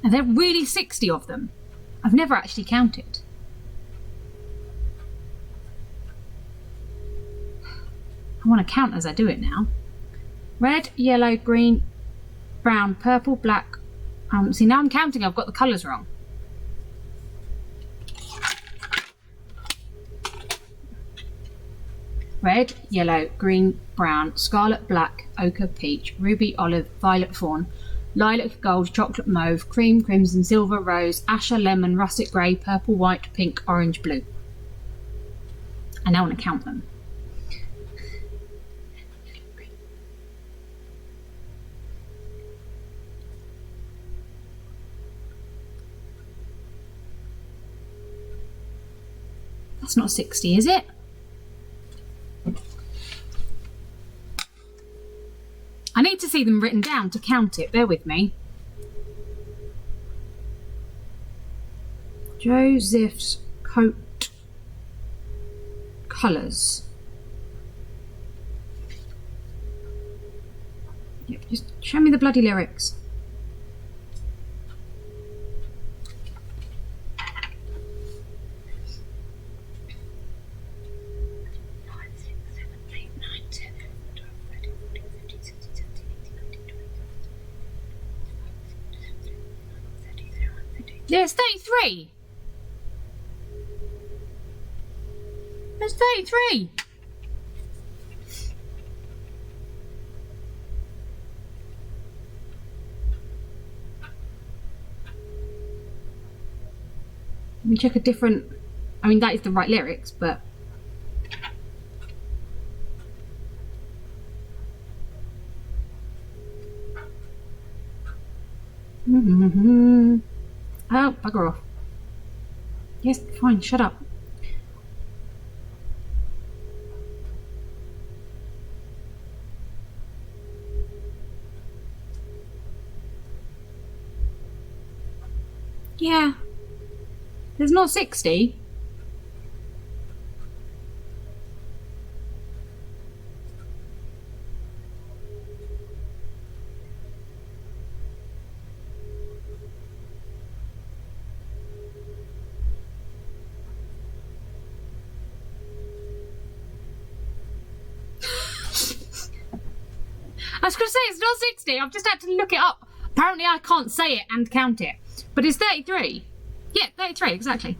And there are really 60 of them. I've never actually counted. I want to count as I do it now. Red, yellow, green, brown, purple, black. See, now I'm counting, I've got the colours wrong. Red, yellow, green, brown, scarlet, black, ochre, peach, ruby, olive, violet, fawn, lilac, gold, chocolate, mauve, cream, crimson, silver, rose, asher, lemon, russet grey, purple, white, pink, orange, blue. And now I want to count them. That's not 60, is it? I need to see them written down to count it. Bear with me. Joseph's coat colours. Yep, just show me the bloody lyrics. There's 33. There's 33. Let me check a different. I mean, that is the right lyrics, but. Oh, bugger off. Yes, fine, shut up. Yeah. There's not 60. I was going to say it's not 60. I've just had to look it up. Apparently I can't say it and count it. But it's 33. Yeah, 33, exactly.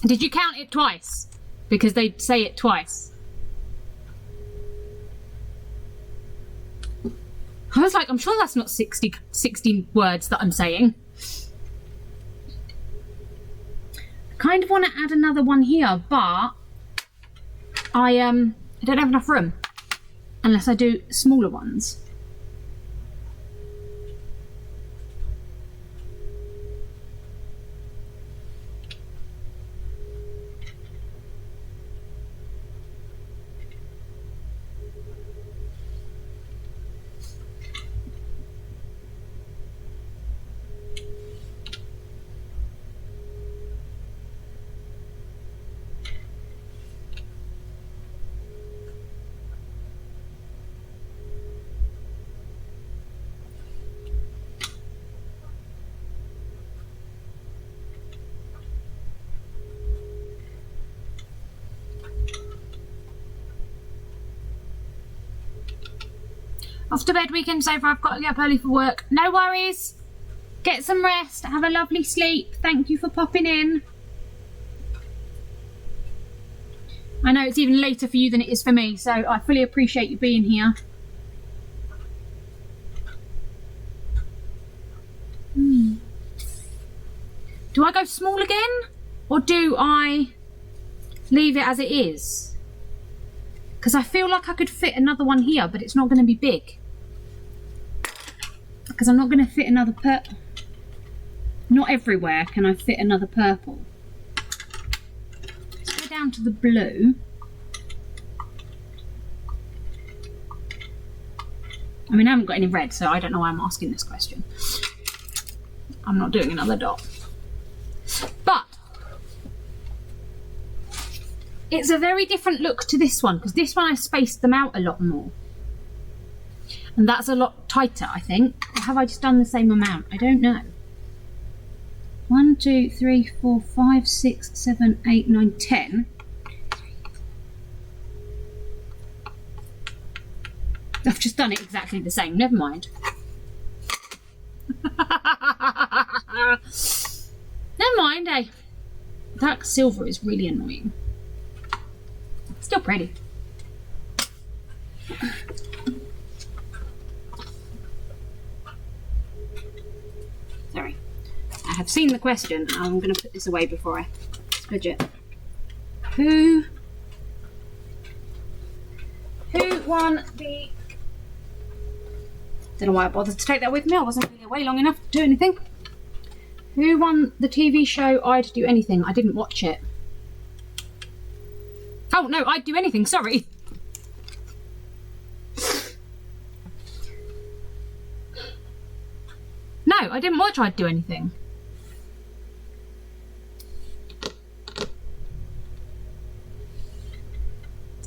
Did you count it twice? Because they say it twice. I was like, I'm sure that's not 60 words that I'm saying. I kind of want to add another one here, but I don't have enough room. Unless I do smaller ones. Off to bed, weekend's over. I've got to get up early for work. No worries. Get some rest. Have a lovely sleep. Thank you for popping in. I know it's even later for you than it is for me, so I fully appreciate you being here. Do I go small again? Or do I leave it as it is? Because I feel like I could fit another one here, but it's not going to be big. Because I'm not going to fit another purple. Not everywhere can I fit another purple. Let's go down to the blue. I mean, I haven't got any red, so I don't know why I'm asking this question. I'm not doing another dot. But it's a very different look to this one, because this one I spaced them out a lot more. And that's a lot tighter, I think. Or have I just done the same amount? I don't know. 1, 2, 3, 4, 5, 6, 7, 8, 9, 10. I've just done it exactly the same. Never mind. Never mind, eh? That silver is really annoying. Still pretty. Sorry. I have seen the question. I'm going to put this away before I smudge it. Who won the... Don't know why I bothered to take that with me. I wasn't really away long enough to do anything. Who won the TV show I'd Do Anything? I didn't watch it. Oh no, I'd Do Anything, sorry. No, I didn't watch I'd Do Anything.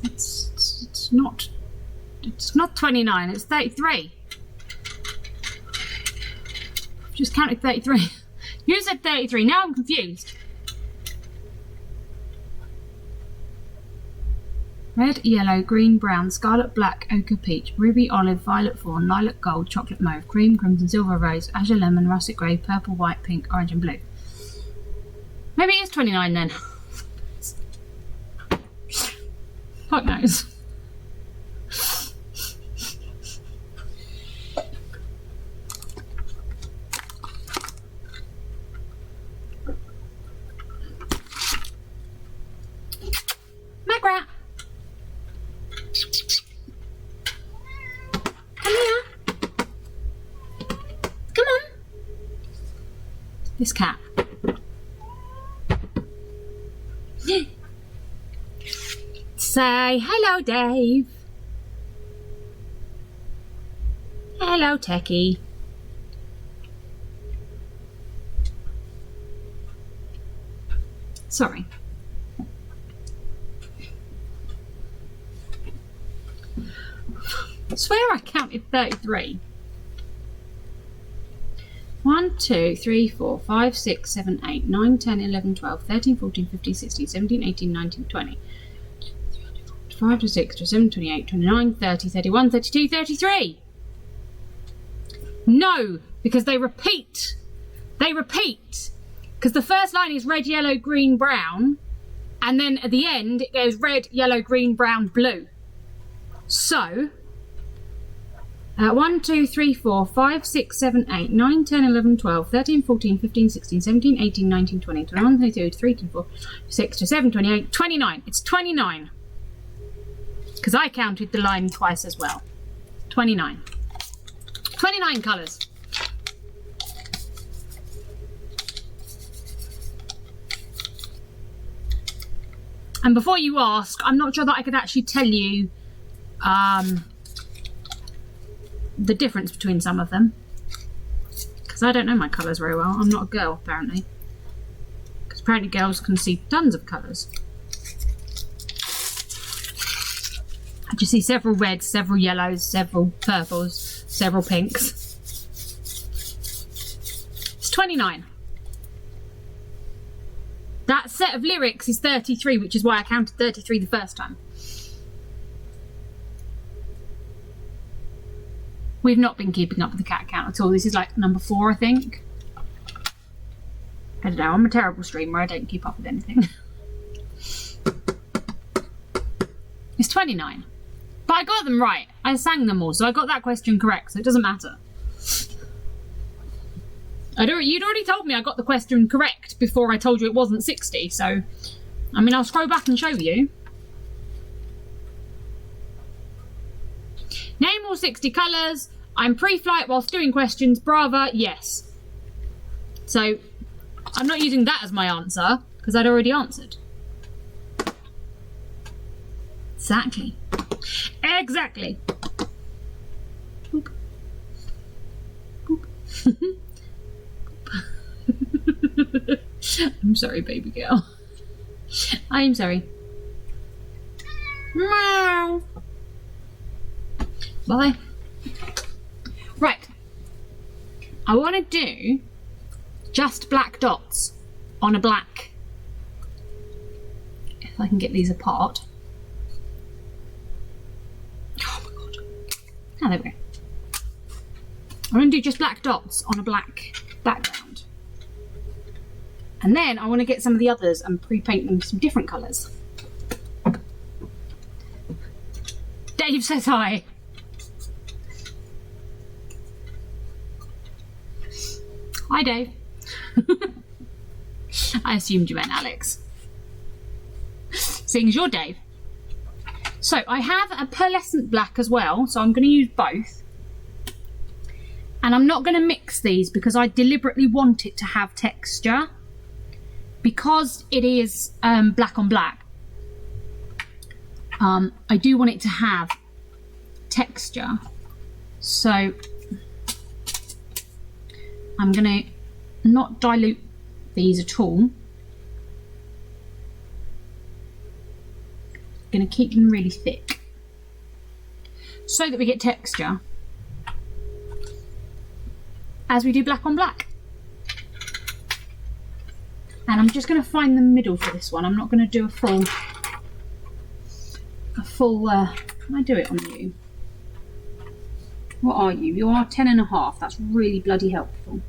It's not 29, it's 33. I've just counted 33. You said 33, now I'm confused. Red, yellow, green, brown, scarlet, black, ochre, peach, ruby, olive, violet, fawn, lilac, gold, chocolate mauve, cream, crimson, silver, rose, azure, lemon, russet grey, purple, white, pink, orange and blue. Maybe it is 29 then. Fuck knows. Magrat! Come here. Come on. This cat. Say hello, Dave. Hello, Techie. Sorry. I swear I counted 33. 1, 2, 3, 4, 5, 6, 7, 8, 9, 10, 11, 12, 13, 14, 15, 16, 17, 18, 19, 20. 5 to 6 to 7, 28, 29, 30, 31, 32, 33. No, because they repeat. They repeat. Because the first line is red, yellow, green, brown. And then at the end, it goes red, yellow, green, brown, blue. So, 1, 2, 3, 4, 5, 6, 7, 8, 9, 10, 11, 12, 13, 14, 15, 16, 17, 18, 19, 20, 21, 22, 23, 24, 6 to 7, 28, 29. It's 29. Because I counted the line twice as well. 29. 29 colours. And before you ask, I'm not sure that I could actually tell you the difference between some of them. Because I don't know my colours very well. I'm not a girl, apparently. Because apparently girls can see tons of colours. I just see several reds, several yellows, several purples, several pinks. It's 29. That set of lyrics is 33, which is why I counted 33 the first time. We've not been keeping up with the cat count at all. This is like number 4, I think. I don't know, I'm a terrible streamer. I don't keep up with anything. It's 29. But I got them right. I sang them all, so I got that question correct, so it doesn't matter. You'd already told me I got the question correct before I told you it wasn't 60, so... I mean, I'll scroll back and show you. Name all 60 colours. I'm pre-flight whilst doing questions. Brava, yes. So, I'm not using that as my answer, because I'd already answered. Exactly. Exactly. Boop. Boop. I'm sorry, baby girl. I'm sorry. Meow. Bye. Right. I want to do just black dots on a black. If I can get these apart. Oh my god. Oh, there we go. I'm going to do just black dots on a black background. And then I want to get some of the others and pre-paint them some different colours. Dave says hi. Hi, Dave. I assumed you meant Alex. Seeing as you're Dave. So I have a pearlescent black as well, so I'm going to use both. And I'm not going to mix these because I deliberately want it to have texture. Because it is black on black, I do want it to have texture. So I'm going to not dilute these at all. I'm going to keep them really thick so that we get texture as we do black on black. And I'm just going to find the middle for this one. I'm not going to do a full, can I do it on you? What are you? You are 10.5. That's really bloody helpful.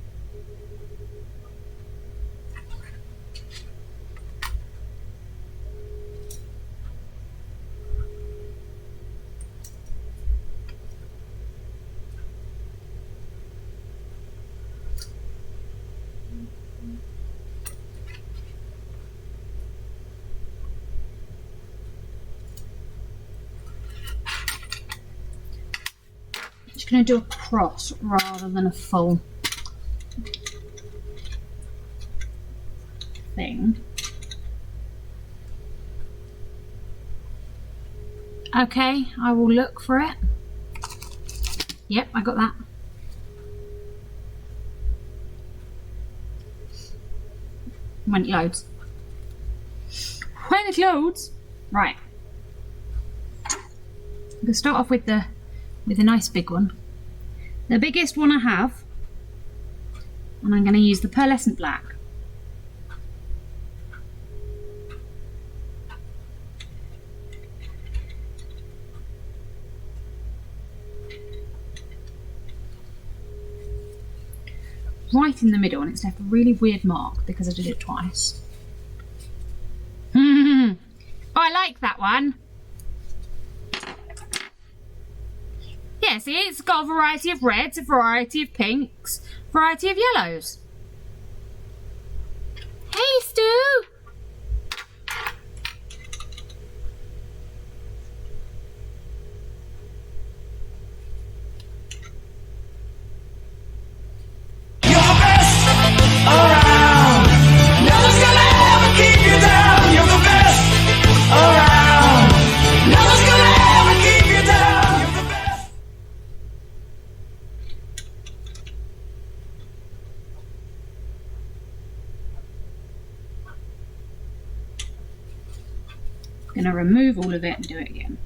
Going to do a cross rather than a full thing. Okay, I will look for it. Yep, I got that. When it loads. When it loads. Right. I'm going to start off with a nice big one. The biggest one I have, and I'm going to use the pearlescent black. Right in the middle, and it's left a really weird mark because I did it twice. I like that one. Yeah, see, it's got a variety of reds, a variety of pinks, a variety of yellows. Hey, Stu! I'm going to remove all of it and do it again.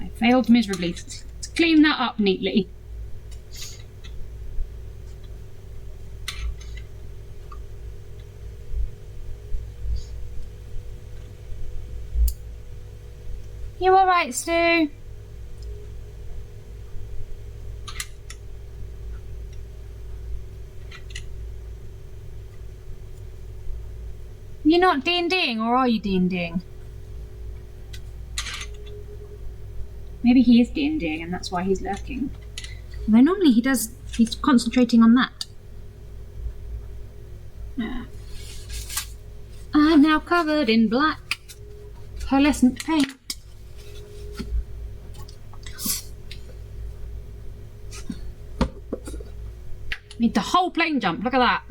I failed miserably to clean that up neatly. You alright, Stu? You're not D&Ding, or are you D&Ding? Maybe he is D&Ding and that's why he's lurking. Although normally he's concentrating on that. I'm now covered in black pearlescent paint. Need the whole plane jump, look at that.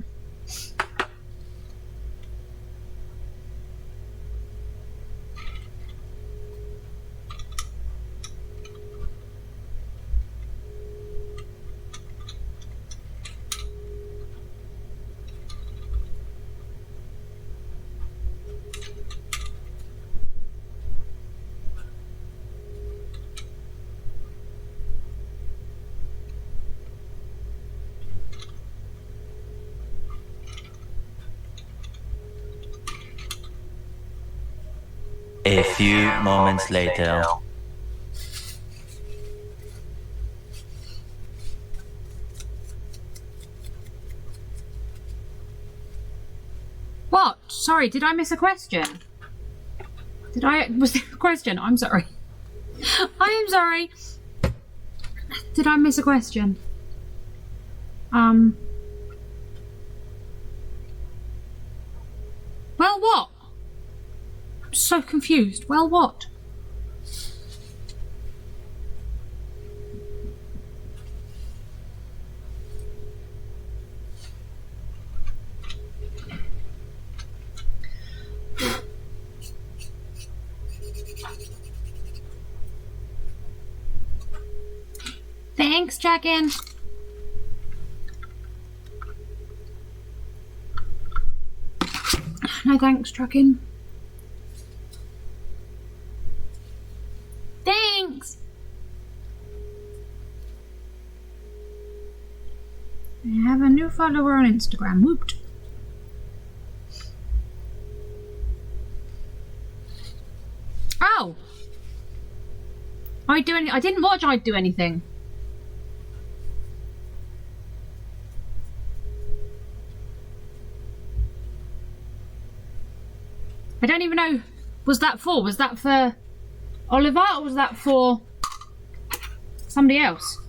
few moments later. What? Sorry, did I miss a question? Was there a question? I'm sorry. I am sorry. Did I miss a question? Well, what? I'm so confused. Well, what? Thanks, Dragon. No thanks, Dragon. Thanks. I have a new follower on Instagram. Whooped. Oh. I didn't watch I'd Do Anything. I don't even know. Was that for Oliver, or was that for somebody else?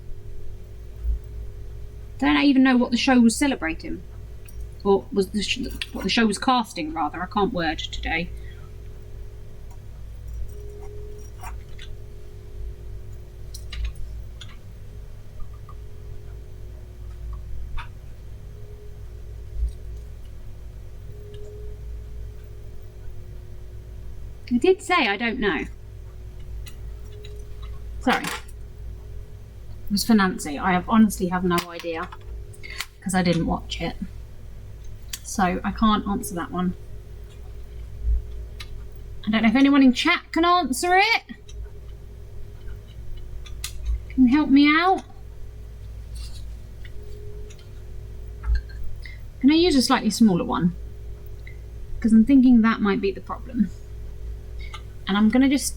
I don't even know what the show was celebrating, or was what the show was casting, rather. I can't word today. I did say I don't know. Sorry. It was for Nancy. I honestly have no idea because I didn't watch it. So I can't answer that one. I don't know if anyone in chat can answer it. Can you help me out? Can I use a slightly smaller one? Because I'm thinking that might be the problem. And I'm gonna just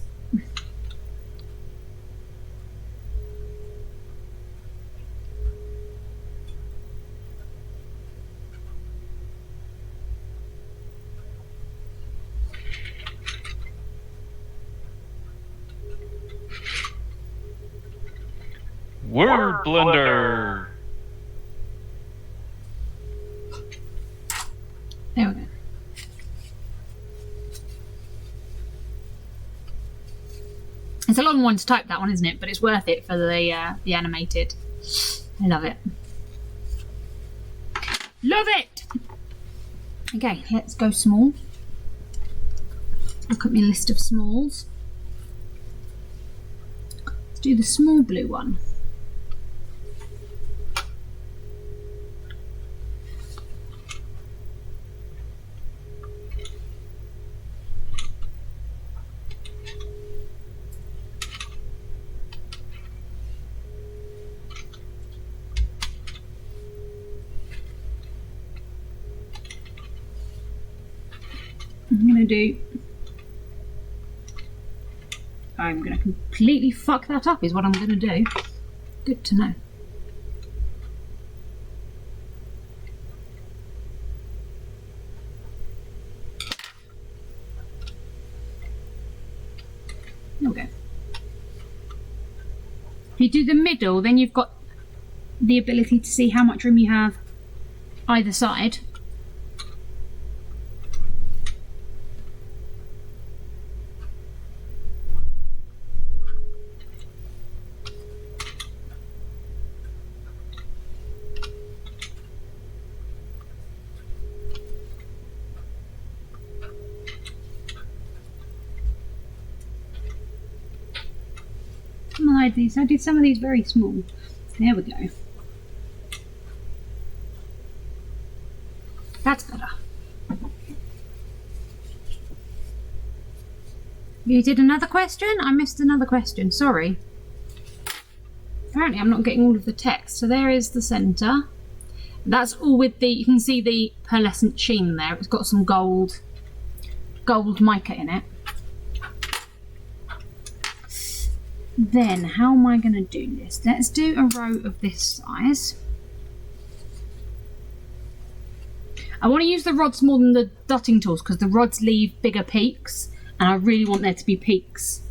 Word Blender. There we go. It's a long one to type, that one, isn't it? But it's worth it for the animated. I love it. Love it! Okay, let's go small. Look at my list of smalls. Let's do the small blue one. I'm gonna completely fuck that up is what I'm gonna do. Good to know. There we go. If you do the middle, then you've got the ability to see how much room you have either side. I did some of these very small. There we go. That's better. You did another question? I missed another question, sorry. Apparently I'm not getting all of the text. So there is the centre. That's all with the, you can see the pearlescent sheen there. It's got some gold mica in it. Then, how am I going to do this? Let's do a row of this size. I want to use the rods more than the dotting tools because the rods leave bigger peaks, and I really want there to be peaks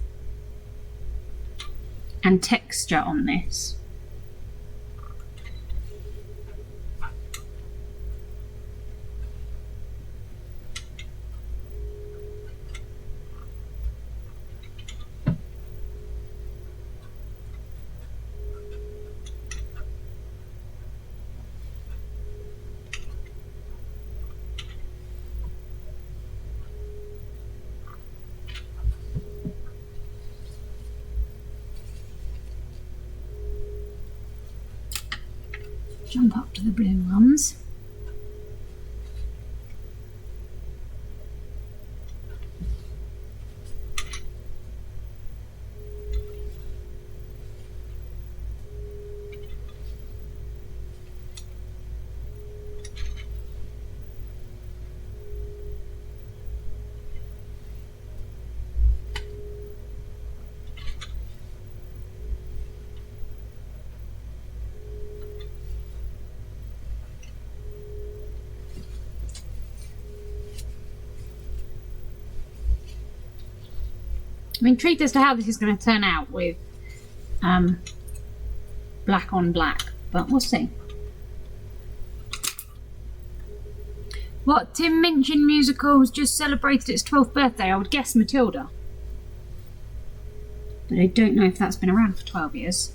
and texture on this. Jump up to the blue ones. I'm intrigued as to how this is going to turn out with black on black, but we'll see. What Tim Minchin musical has just celebrated its 12th birthday? I would guess Matilda. But I don't know if that's been around for 12 years.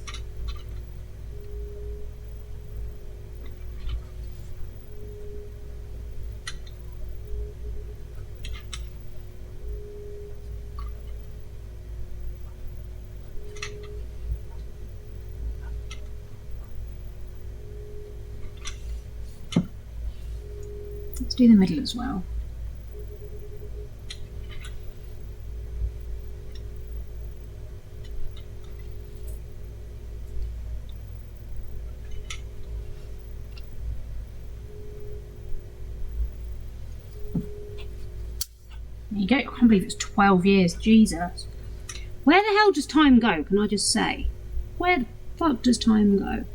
Let's do the middle as well. There you go. I can't believe it's 12 years. Jesus. Where the hell does time go, can I just say? Where the fuck does time go?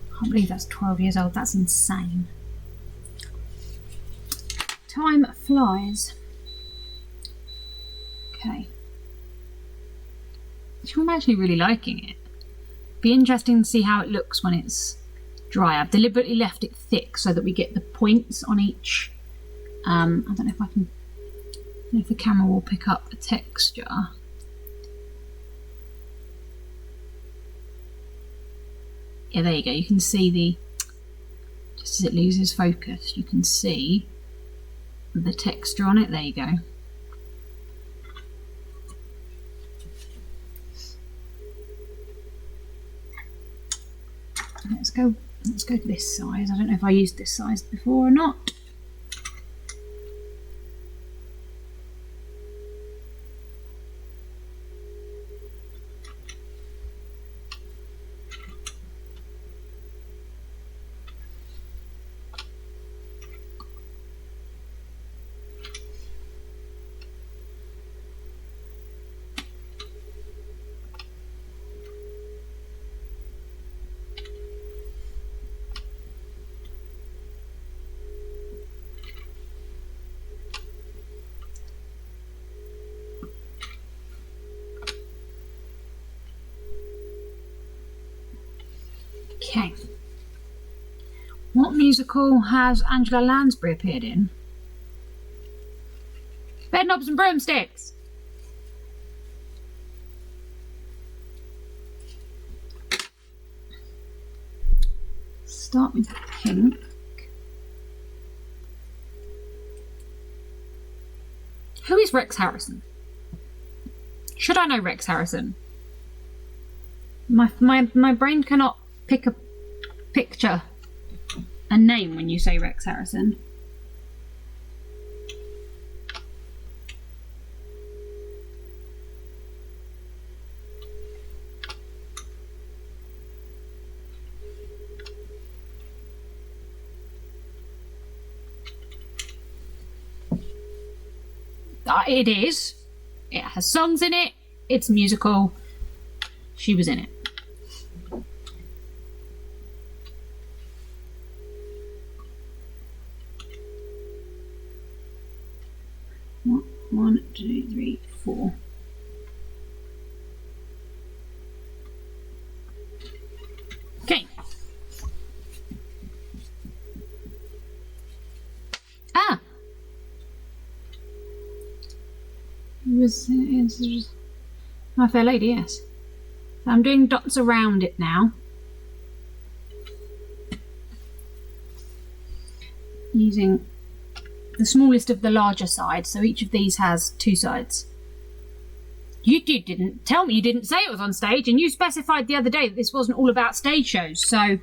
I can't believe that's 12 years old. That's insane. Time flies. Okay. I'm actually really liking it. Be interesting to see how it looks when it's dry. I've deliberately left it thick so that we get the points on each. I don't know if I can. I don't know if the camera will pick up the texture. Yeah, there you go. You can see the, just as it loses focus, you can see the texture on it. There you go. Let's go to this size. I don't know if I used this size before or not. Okay. What What musical has Angela Lansbury appeared in? Bedknobs and Broomsticks. Start with pink. Who is Rex Harrison? Should I know Rex Harrison? My brain cannot pick a picture, a name when you say Rex Harrison. It is. It has songs in it. It's musical. She was in it. One, two, three, four. Okay. Ah. It's My Fair Lady, yes. I'm doing dots around it now. Using the smallest of the larger sides, so each of these has two sides. You didn't tell me, you didn't say it was on stage, and you specified the other day that this wasn't all about stage shows, so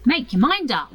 make your mind up.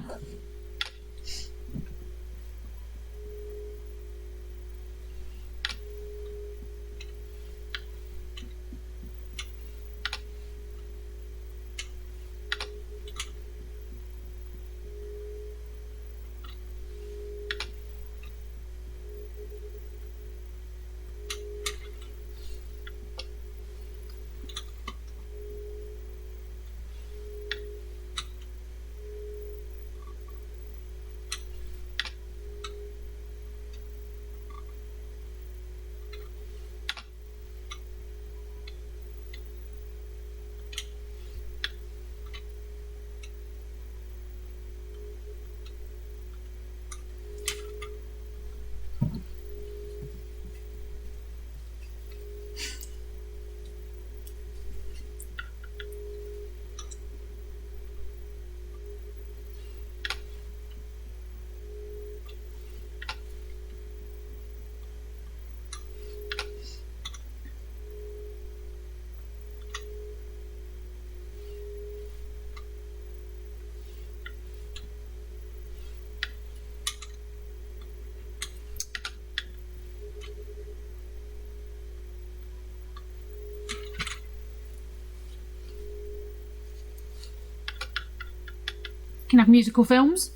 Can have musical films.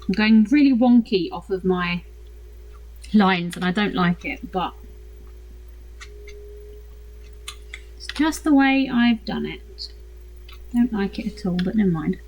I'm going really wonky off of my lines and I don't like it, but it's just the way I've done it. Don't like it at all, but never mind.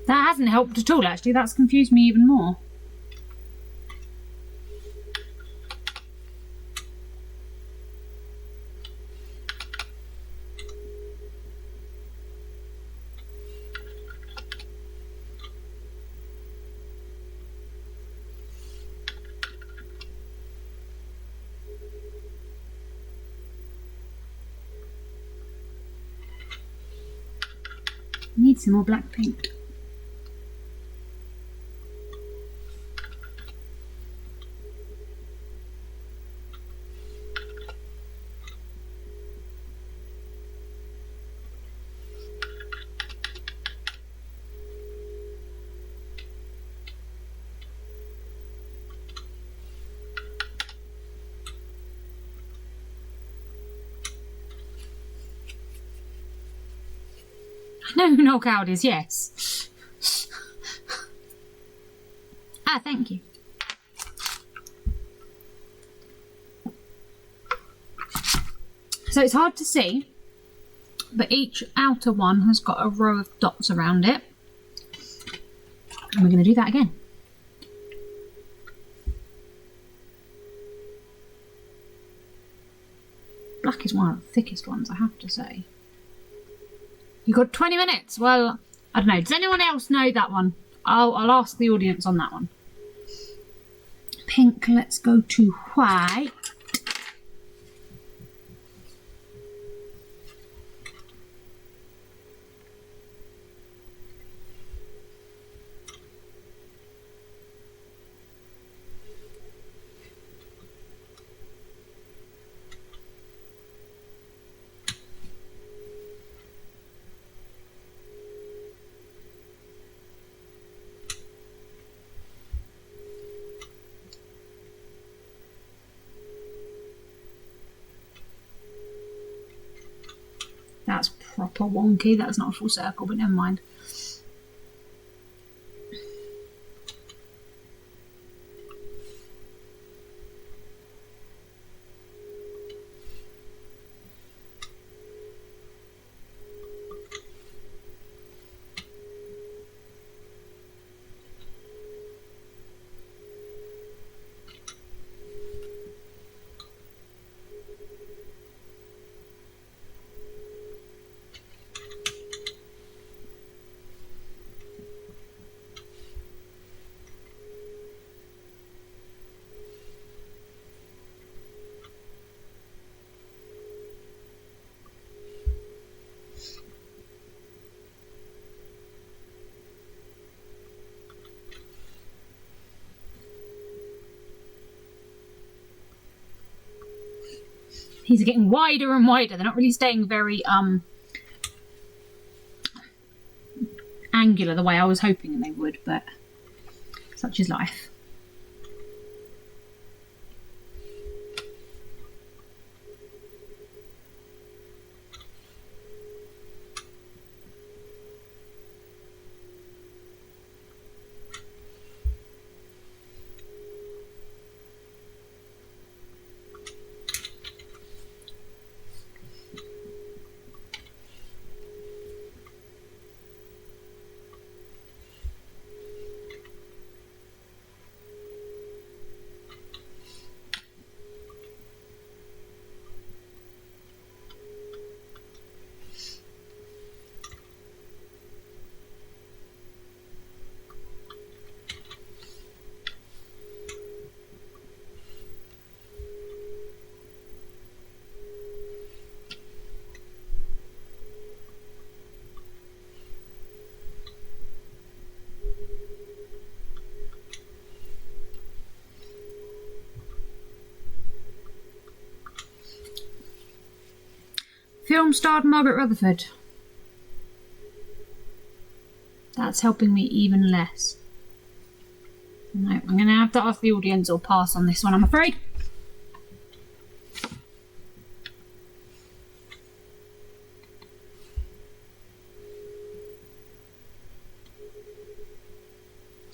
That hasn't helped at all, actually. That's confused me even more. Need some more black paint. No, knockout is yes. Ah, thank you. So it's hard to see, but each outer one has got a row of dots around it. And we're going to do that again. Black is one of the thickest ones, I have to say. You got 20 minutes. Well, I don't know. Does anyone else know that one? I'll ask the audience on that one. Pink. Let's go to white. That's proper wonky. That's not a full circle, but never mind. These are getting wider and wider. They're not really staying very angular the way I was hoping they would, but such is life. Film starred Margaret Rutherford. That's helping me even less. No, I'm going to have to ask the audience or pass on this one, I'm afraid.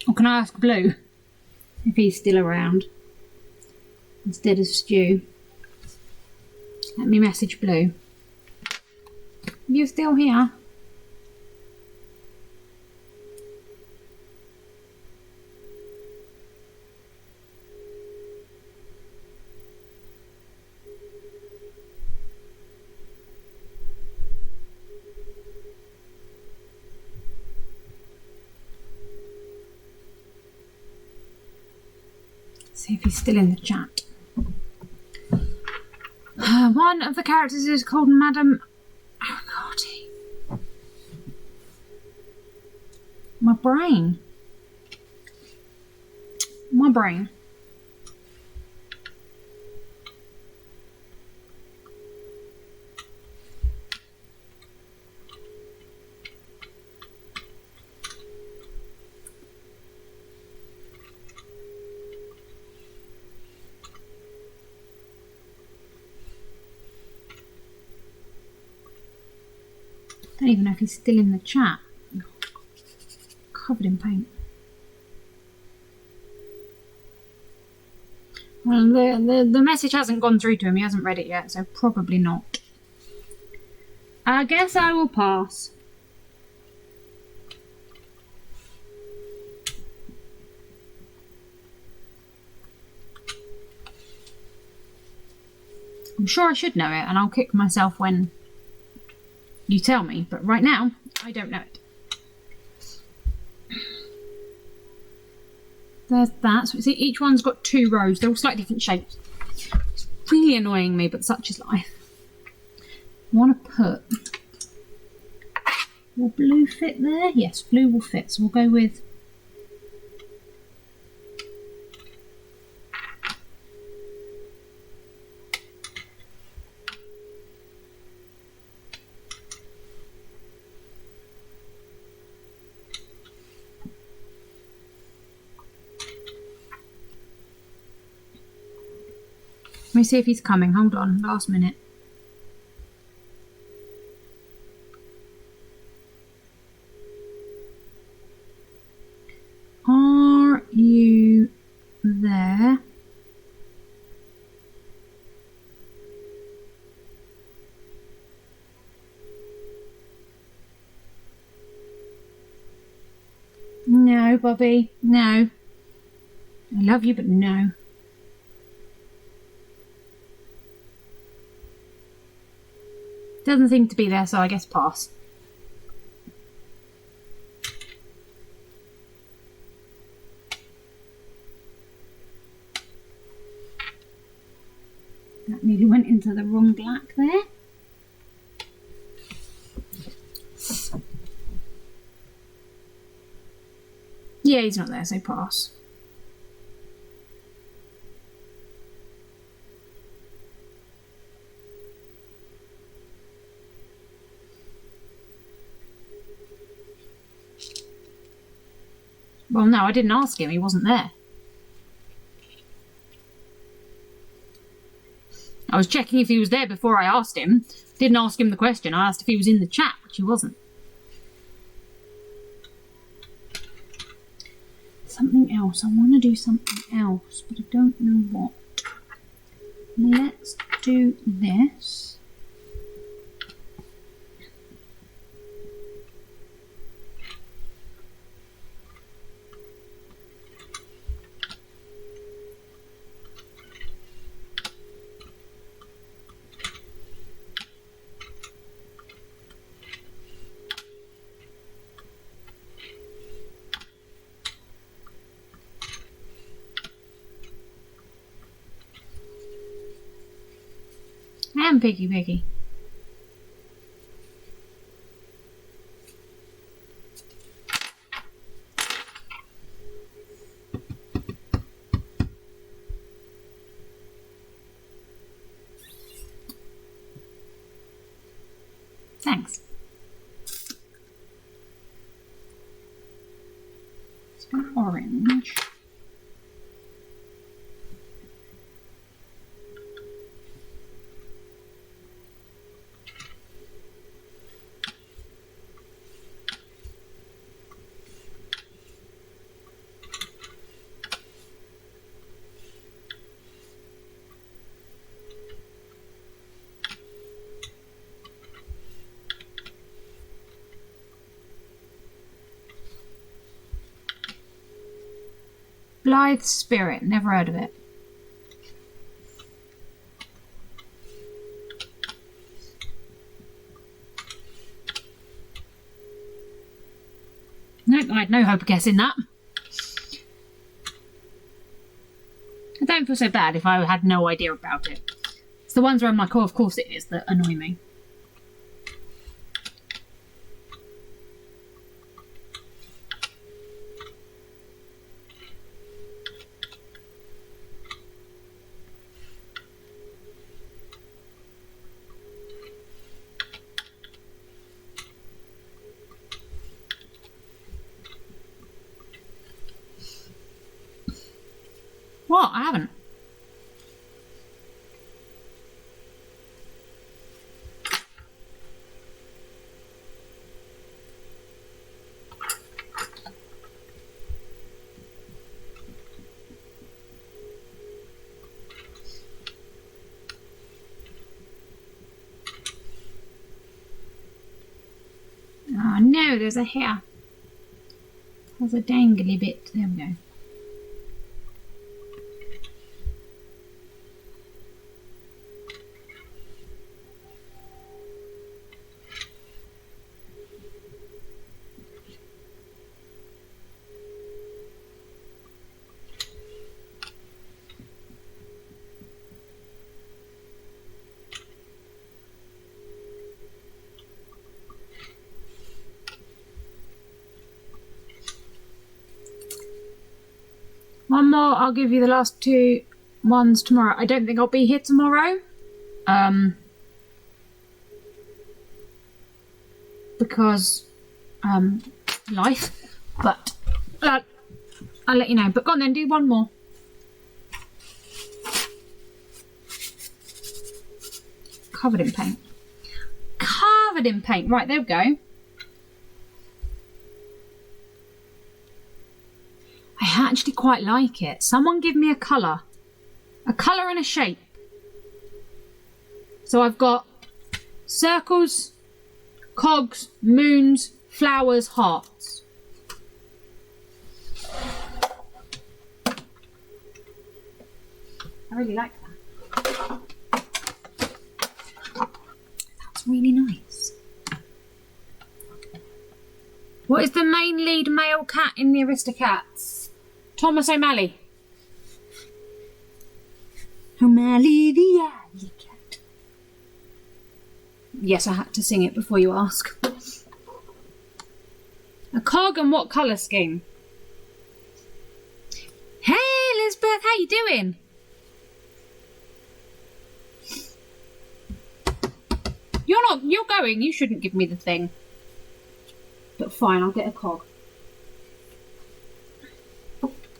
Or can I ask Blue if he's still around instead of Stu? Let me message Blue. You still here? See if he's still in the chat. One of the characters is called Madame. Oh God. My brain. My brain. I don't even know if he's still in the chat. Covered in paint. Well, the message hasn't gone through to him. He hasn't read it yet, so probably not. I guess I will pass. I'm sure I should know it, and I'll kick myself when you tell me, but right now, I don't know it. There's that. So see, each one's got 2 rows. They're all slightly different shapes. It's really annoying me, but such is life. I want to put... Will blue fit there? Yes, blue will fit. So we'll go with... Let me see if he's coming. Hold on, last minute. Are you there? No, Bobby, no. I love you, but no. Doesn't seem to be there, so I guess pass. That nearly went into the wrong black there. Yeah, he's not there, so pass. Well, no, I didn't ask him. He wasn't there. I was checking if he was there before I asked him. Didn't ask him the question. I asked if he was in the chat, which he wasn't. Something else. I want to do something else, but I don't know what. Let's do this. And Piggy. Thanks. It's got orange. Blithe Spirit, never heard of it. Nope, I had no hope of guessing that. I don't feel so bad if I had no idea about it. It's the ones where I'm like, oh, of course it is, that annoy me. What? I haven't. Oh no, there's a hair. There's a dangly bit. There we go. One more, I'll give you the last 2 ones tomorrow. I don't think I'll be here tomorrow. Because, life. But, I'll let you know. But go on then, do one more. Covered in paint. Covered in paint. Right, there we go. I actually quite like it. Someone give me a colour. A colour and a shape. So I've got circles, cogs, moons, flowers, hearts. I really like that. That's really nice. What is the main lead male cat in the Aristocats? Thomas O'Malley. O'Malley the alley cat. Yes, I had to sing it before you ask. A cog and what colour scheme? Hey Elizabeth, how you doing? You're going, you shouldn't give me the thing. But fine, I'll get a cog.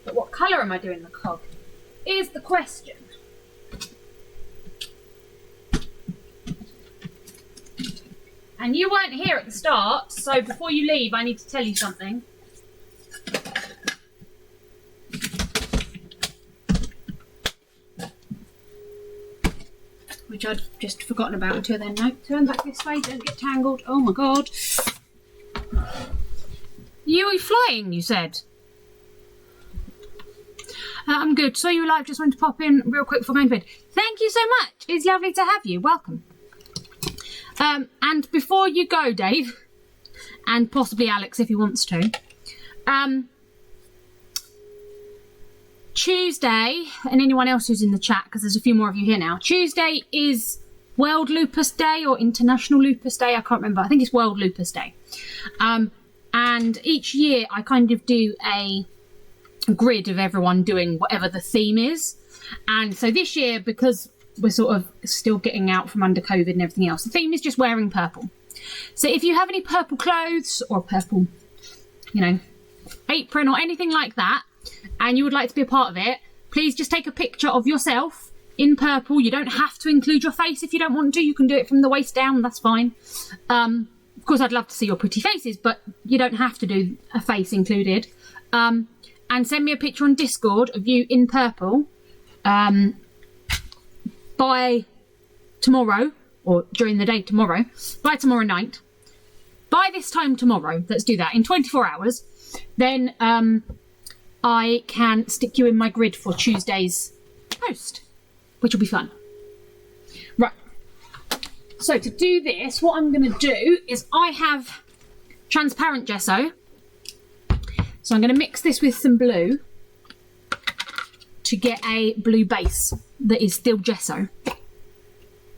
But what colour am I doing the cog? Is the question. And you weren't here at the start, so before you leave, I need to tell you something. Which I'd just forgotten about until then. No, turn back this way, don't get tangled. Oh my god. You were flying, you said? I'm good. Saw you live, just wanted to pop in real quick before going to bed. Thank you so much. It's lovely to have you. Welcome. And before you go, Dave, and possibly Alex if he wants to, Tuesday, and anyone else who's in the chat, because there's a few more of you here now, Tuesday is World Lupus Day or International Lupus Day. I can't remember. I think it's World Lupus Day. And each year I kind of do a grid of everyone doing whatever the theme is. And so this year, because we're sort of still getting out from under COVID and everything else, the theme is just wearing purple. So if you have any purple clothes or purple, apron or anything like that, and you would like to be a part of it, please just take a picture of yourself in purple. You don't have to include your face if you don't want to. You can do it from the waist down, that's fine. Of course, I'd love to see your pretty faces, but you don't have to do a face included. And send me a picture on Discord of you in purple by tomorrow, or during the day tomorrow, by tomorrow night. By this time tomorrow, let's do that, in 24 hours, then I can stick you in my grid for Tuesday's post, which will be fun. Right. So to do this, what I'm going to do is I have transparent gesso. So I'm going to mix this with some blue to get a blue base that is still gesso,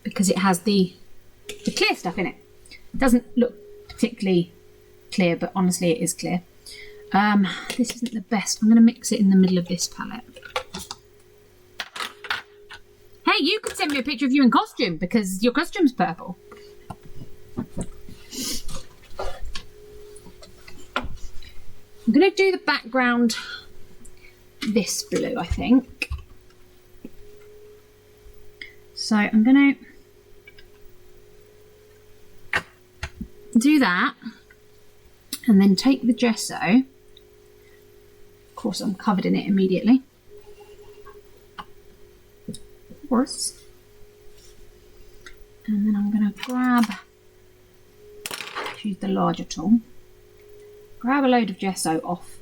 because it has the clear stuff in it. It doesn't look particularly clear, but honestly it is clear. This isn't the best. I'm going to mix it in the middle of this palette. Hey, you could send me a picture of you in costume, because your costume's purple. I'm going to do the background this blue, I think. So I'm going to do that and then take the gesso. Of course, I'm covered in it immediately. Of course. And then I'm going to use the larger tool, grab a load of gesso off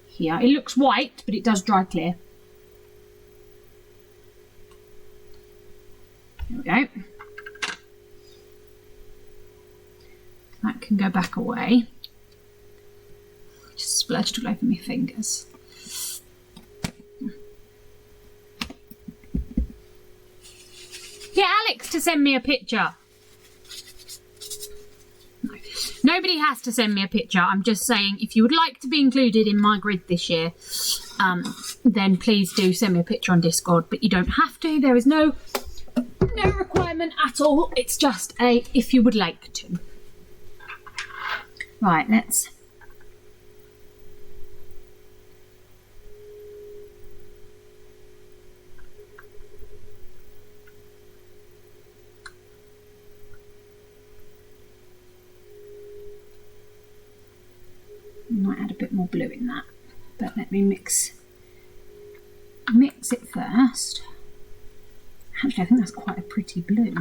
here. It looks white, but it does dry clear. There we go. That can go back away. Just splurged all over my fingers. Get Alex to send me a picture. No. Nobody has to send me a picture. I'm just saying, if you would like to be included in my grid this year, then please do send me a picture on Discord. But you don't have to. There is no requirement at all. It's just a if you would like to. Right, let's... Might add a bit more blue in that, but let me mix it first. Actually, I think that's quite a pretty blue.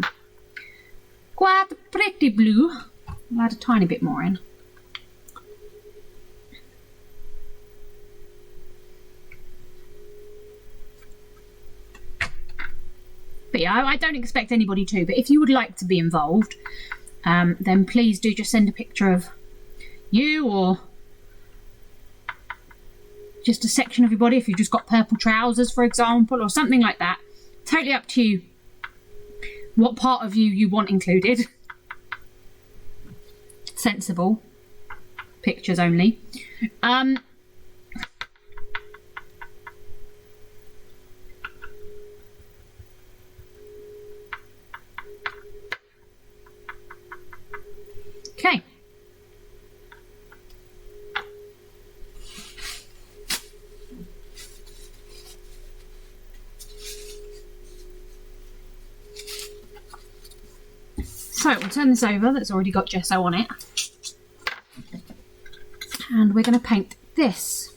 Quite a pretty blue. I'll add a tiny bit more in. But yeah, I don't expect anybody to, but if you would like to be involved, then please do just send a picture of you or just a section of your body if you've just got purple trousers, for example, or something like that. Totally up to you what part of you want included. Sensible pictures only. Okay. So we'll turn this over, that's already got gesso on it. And we're going to paint this.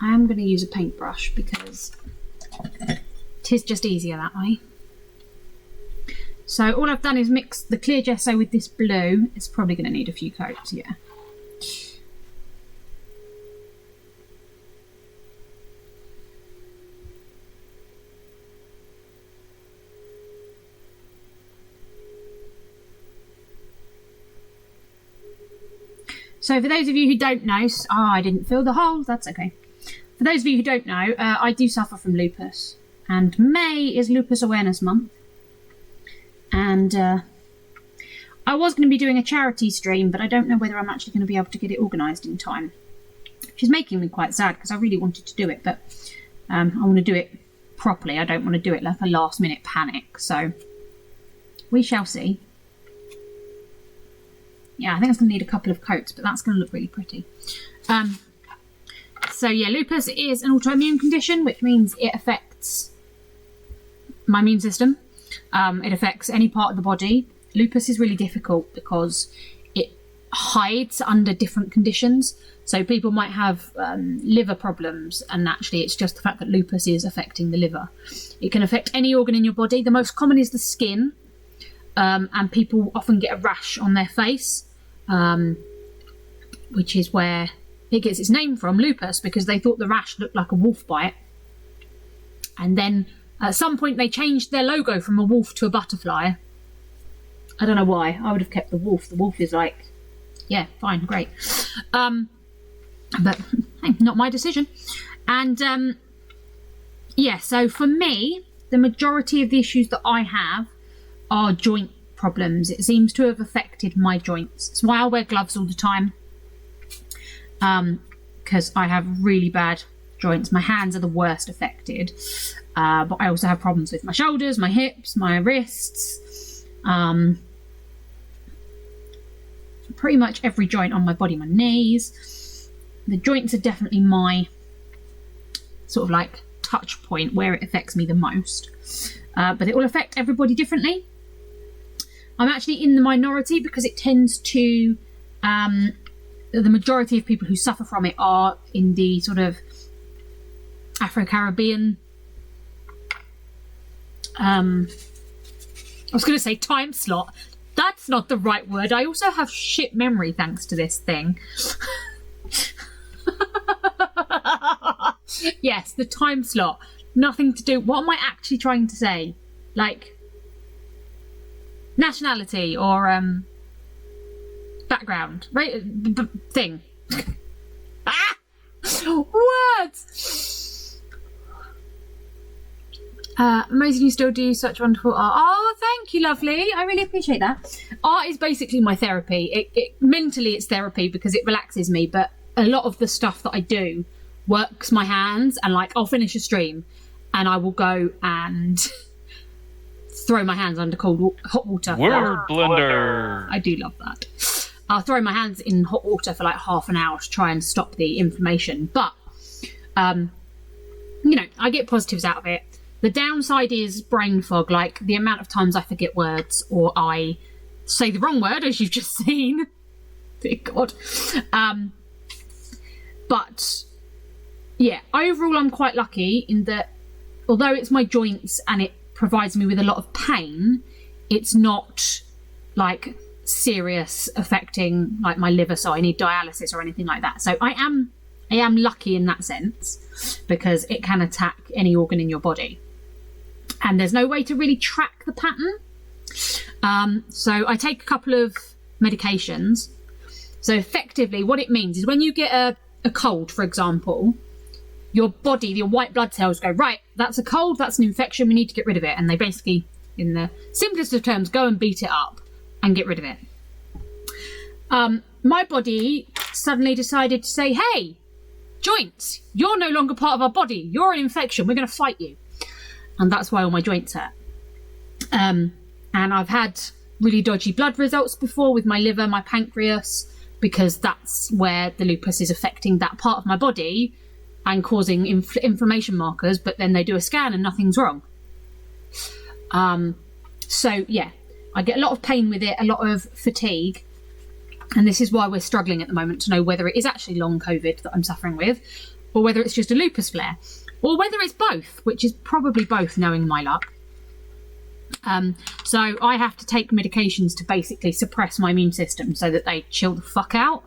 I am going to use a paintbrush because it is just easier that way. So all I've done is mix the clear gesso with this blue. It's probably going to need a few coats, yeah. So for those of you who don't know, I didn't fill the hole, that's okay. For those of you who don't know, I do suffer from lupus, and May is Lupus Awareness Month. And I was going to be doing a charity stream, but I don't know whether I'm actually going to be able to get it organised in time, which is making me quite sad because I really wanted to do it, but I want to do it properly. I don't want to do it like a last minute panic, so we shall see. Yeah, I think it's going to need a couple of coats, but that's going to look really pretty. So yeah, lupus is an autoimmune condition, which means it affects my immune system. It affects any part of the body. Lupus is really difficult because it hides under different conditions. So people might have liver problems, and actually it's just the fact that lupus is affecting the liver. It can affect any organ in your body. The most common is the skin, and people often get a rash on their face, which is where it gets its name from, lupus, because they thought the rash looked like a wolf bite. And then at some point they changed their logo from a wolf to a butterfly. I don't know why. I would have kept the wolf. The wolf is like, yeah, fine, great. But hey, not my decision. And yeah, so for me, the majority of the issues that I have are joint problems. It seems to have affected my joints. It's why I wear gloves all the time, because I have really bad joints. My hands are the worst affected, but I also have problems with my shoulders, my hips, my wrists, pretty much every joint on my body, my knees. The joints are definitely my sort of like touch point where it affects me the most. But it will affect everybody differently. I'm actually in the minority because it tends to... the majority of people who suffer from it are in the sort of Afro-Caribbean... I was going to say time slot. That's not the right word. I also have shit memory thanks to this thing. Yes, the time slot. Nothing to do... What am I actually trying to say? Like, nationality or background, right? Thing. Ah! Words! Amazing you still do such wonderful art. Oh, thank you, lovely. I really appreciate that. Art is basically my therapy. Mentally, it's therapy because it relaxes me, but a lot of the stuff that I do works my hands, and like I'll finish a stream and I will go and throw my hands under hot water. Word blender. I do love that. I'll throw my hands in hot water for like half an hour to try and stop the inflammation. But, I get positives out of it. The downside is brain fog, like the amount of times I forget words or I say the wrong word, as you've just seen. Dear God. But, yeah, overall I'm quite lucky in that although it's my joints and it provides me with a lot of pain, it's not like serious affecting like my liver, so I need dialysis or anything like that. So I am lucky in that sense because it can attack any organ in your body, and there's no way to really track the pattern. So I take a couple of medications. So effectively what it means is when you get a cold, for example, your body, your white blood cells go, right, that's a cold, that's an infection, we need to get rid of it. And they basically, in the simplest of terms, go and beat it up and get rid of it. My body suddenly decided to say, hey, joints, you're no longer part of our body. You're an infection. We're going to fight you. And that's why all my joints hurt. And I've had really dodgy blood results before with my liver, my pancreas, because that's where the lupus is affecting that part of my body and causing inflammation markers, but then they do a scan and nothing's wrong. So, yeah, I get a lot of pain with it, a lot of fatigue. And this is why we're struggling at the moment to know whether it is actually long COVID that I'm suffering with, or whether it's just a lupus flare, or whether it's both, which is probably both, knowing my luck. So I have to take medications to basically suppress my immune system so that they chill the fuck out.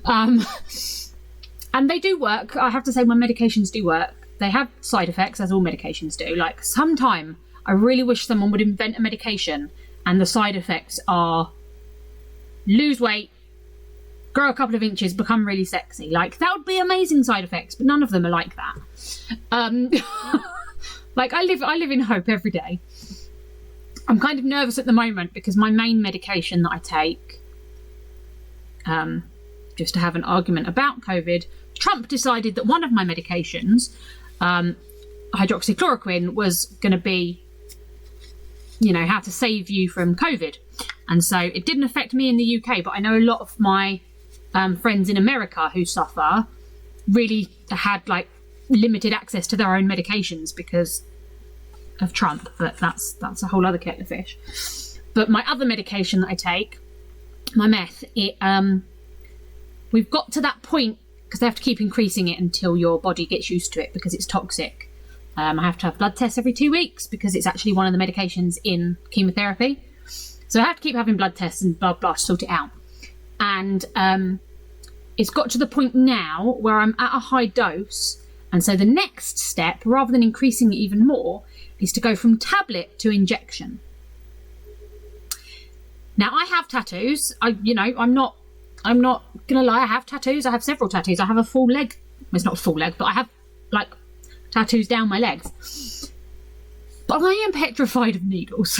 And they do work. I have to say my medications do work. They have side effects, as all medications do. Like, sometime I really wish someone would invent a medication and the side effects are lose weight, grow a couple of inches, become really sexy. Like, that would be amazing side effects, but none of them are like that. Like, I live in hope every day. I'm kind of nervous at the moment because my main medication that I take, just to have an argument about COVID, Trump decided that one of my medications, hydroxychloroquine, was going to be, how to save you from COVID. And so it didn't affect me in the UK, but I know a lot of my friends in America who suffer really had like limited access to their own medications because of Trump. But that's a whole other kettle of fish. But my other medication that I take, my meth, we've got to that point because they have to keep increasing it until your body gets used to it because it's toxic. I have to have blood tests every 2 weeks because it's actually one of the medications in chemotherapy. So I have to keep having blood tests and blah, blah, to sort it out. And it's got to the point now where I'm at a high dose. And so the next step, rather than increasing it even more, is to go from tablet to injection. Now, I have tattoos. I'm not gonna lie, I have tattoos. I have several tattoos. I have a full leg. Well, it's not a full leg, but I have like tattoos down my legs. But I am petrified of needles.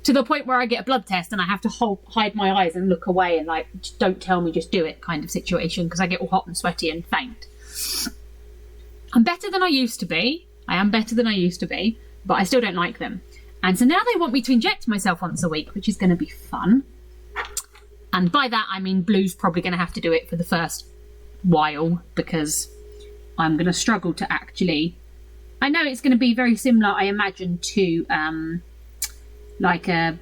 To the point where I get a blood test and I have to hide my eyes and look away and like, don't tell me, just do it kind of situation, because I get all hot and sweaty and faint. I'm better than I used to be. I am better than I used to be, but I still don't like them. And so now they want me to inject myself once a week, which is going to be fun. And by that, I mean Blue's probably going to have to do it for the first while because I'm going to struggle to actually. I know it's going to be very similar, I imagine, to the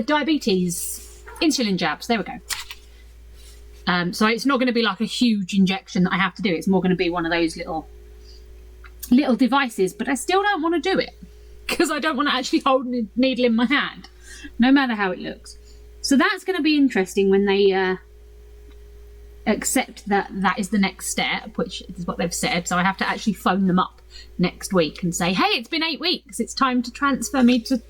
diabetes insulin jabs. There we go. So it's not going to be like a huge injection that I have to do. It's more going to be one of those little devices, but I still don't want to do it because I don't want to actually hold a needle in my hand, no matter how it looks. So that's going to be interesting when they accept that is the next step, which is what they've said. So I have to actually phone them up next week and say, hey, it's been 8 weeks. It's time to transfer me to...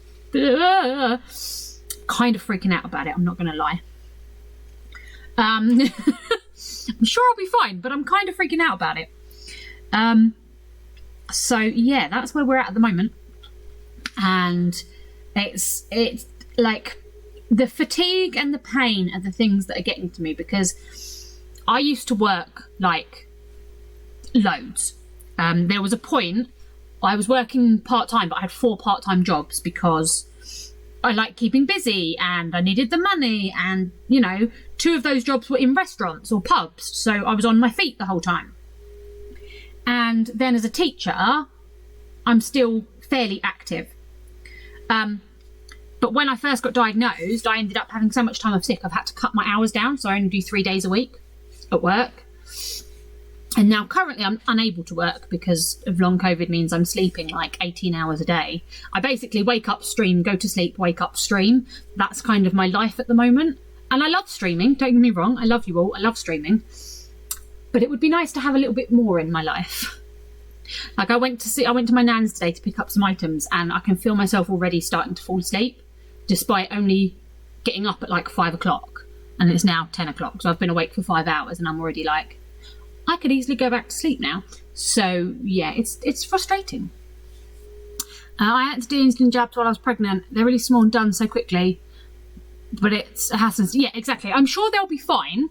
Kind of freaking out about it, I'm not going to lie. I'm sure I'll be fine, but I'm kind of freaking out about it. So yeah, that's where we're at the moment. And it's like the fatigue and the pain are the things that are getting to me, because I used to work like loads. There was a point I was working part-time, but I had 4 part-time jobs because I like keeping busy and I needed the money, and 2 of those jobs were in restaurants or pubs, so I was on my feet the whole time. And then as a teacher, I'm still fairly active. But when I first got diagnosed, I ended up having so much time off sick, I've had to cut my hours down, so I only do 3 days a week at work. And now currently I'm unable to work because of long COVID means I'm sleeping like 18 hours a day. I basically wake up, stream, go to sleep, wake up, stream. That's kind of my life at the moment. And I love streaming, don't get me wrong. I love you all. I love streaming. But it would be nice to have a little bit more in my life. Like I went to my nan's today to pick up some items, and I can feel myself already starting to fall asleep despite only getting up at like 5 o'clock. And it's now 10 o'clock. So I've been awake for 5 hours and I'm already like, I could easily go back to sleep now. So yeah, it's frustrating. I had to do insulin jabs while I was pregnant. They're really small and done so quickly, but it hasn't. Yeah, exactly. I'm sure they'll be fine,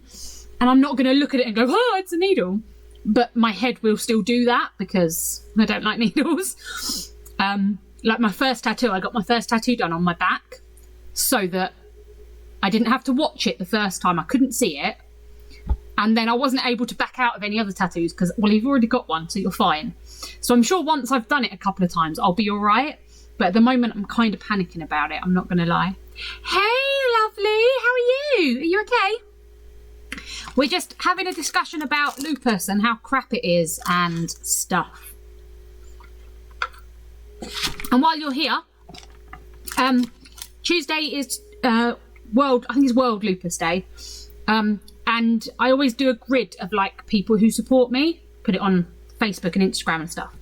and I'm not going to look at it and go, oh, it's a needle. But my head will still do that because I don't like needles. Like my first tattoo, I got my first tattoo done on my back so that I didn't have to watch it the first time. I couldn't see it. And then I wasn't able to back out of any other tattoos because, well, you've already got one, so you're fine. So I'm sure once I've done it a couple of times, I'll be all right. But at the moment, I'm kind of panicking about it. I'm not going to lie. Hey, lovely. How are you? Are you okay? We're just having a discussion about lupus and how crap it is and stuff. And while you're here, Tuesday is World Lupus Day. And I always do a grid of like people who support me, put it on Facebook and Instagram and stuff.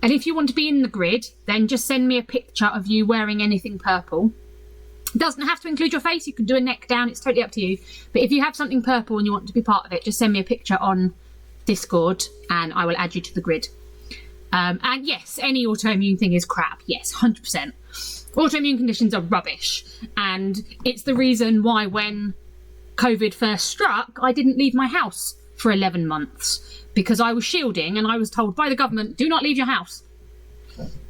And if you want to be in the grid, then just send me a picture of you wearing anything purple. It doesn't have to include your face. You can do a neck down. It's totally up to you. But if you have something purple and you want to be part of it, just send me a picture on Discord and I will add you to the grid. And yes, any autoimmune thing is crap. Yes, 100%. Autoimmune conditions are rubbish. And it's the reason why when COVID first struck, I didn't leave my house for 11 months because I was shielding and I was told by the government, do not leave your house.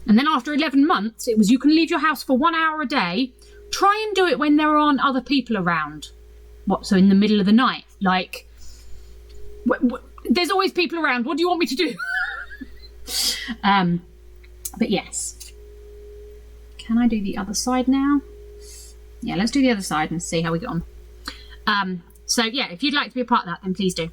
And then after 11 months, it was you can leave your house for 1 hour a day. Try and do it when there aren't other people around. What, so in the middle of the night? Like, there's always people around. What do you want me to do? But yes. Can I do the other side now? Yeah, let's do the other side and see how we get on. So yeah, if you'd like to be a part of that, then please do.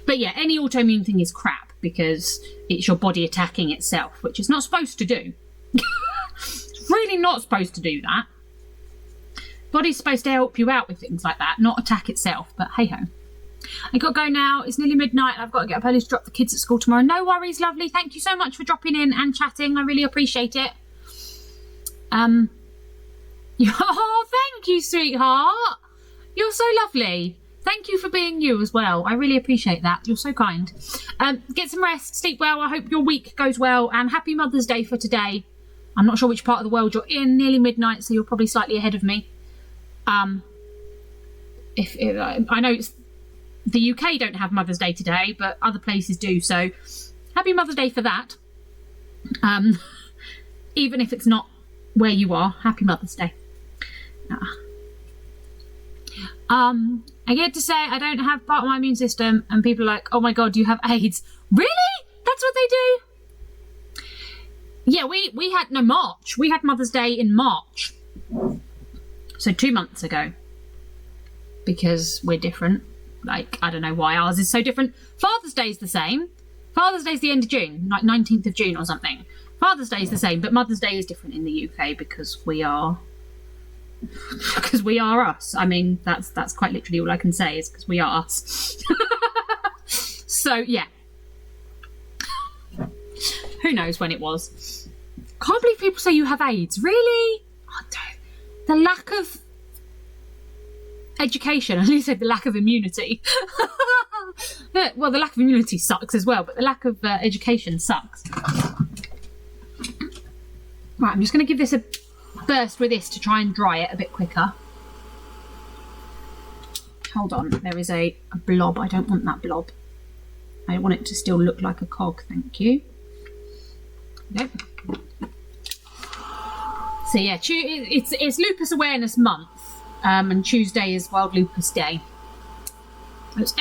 But yeah, any autoimmune thing is crap because it's your body attacking itself, which it's not supposed to do. It's really not supposed to do that. Body's supposed to help you out with things like that, not attack itself, but hey ho. I got to go now. It's nearly midnight. I've got to get up early to drop the kids at school tomorrow. No worries, lovely. Thank you so much for dropping in and chatting. I really appreciate it. Oh, thank you, sweetheart. You're so lovely. Thank you for being you as well. I really appreciate that. You're so kind. Get some rest, sleep well. I hope your week goes well, and happy Mother's Day for today. I'm not sure which part of the world you're in. Nearly midnight, so you're probably slightly ahead of me. I know it's the UK don't have Mother's Day today, but other places do. So happy Mother's Day for that. Even if it's not where you are, happy Mother's Day. I get to say I don't have part of my immune system, and people are like, oh my god, you have AIDS. Really? That's what they do? Yeah, we had March. We had Mother's Day in March. So 2 months ago. Because we're different. Like, I don't know why ours is so different. Father's Day's the same. Father's Day's the end of June, like 19th of June or something. Father's Day's the same, but Mother's Day is different in the UK because we are us. I mean, that's quite literally all I can say is because we are us. So yeah. Who knows when it was? Can't believe people say you have AIDS. Really? The lack of education. I nearly said the lack of immunity. Well, the lack of immunity sucks as well, but the lack of education sucks. Right, I'm just going to give this a burst with this to try and dry it a bit quicker. Hold on, there is a blob. I don't want that blob. I want it to still look like a cog, thank you. Nope. So yeah, it's Lupus Awareness Month, and Tuesday is World Lupus Day. It's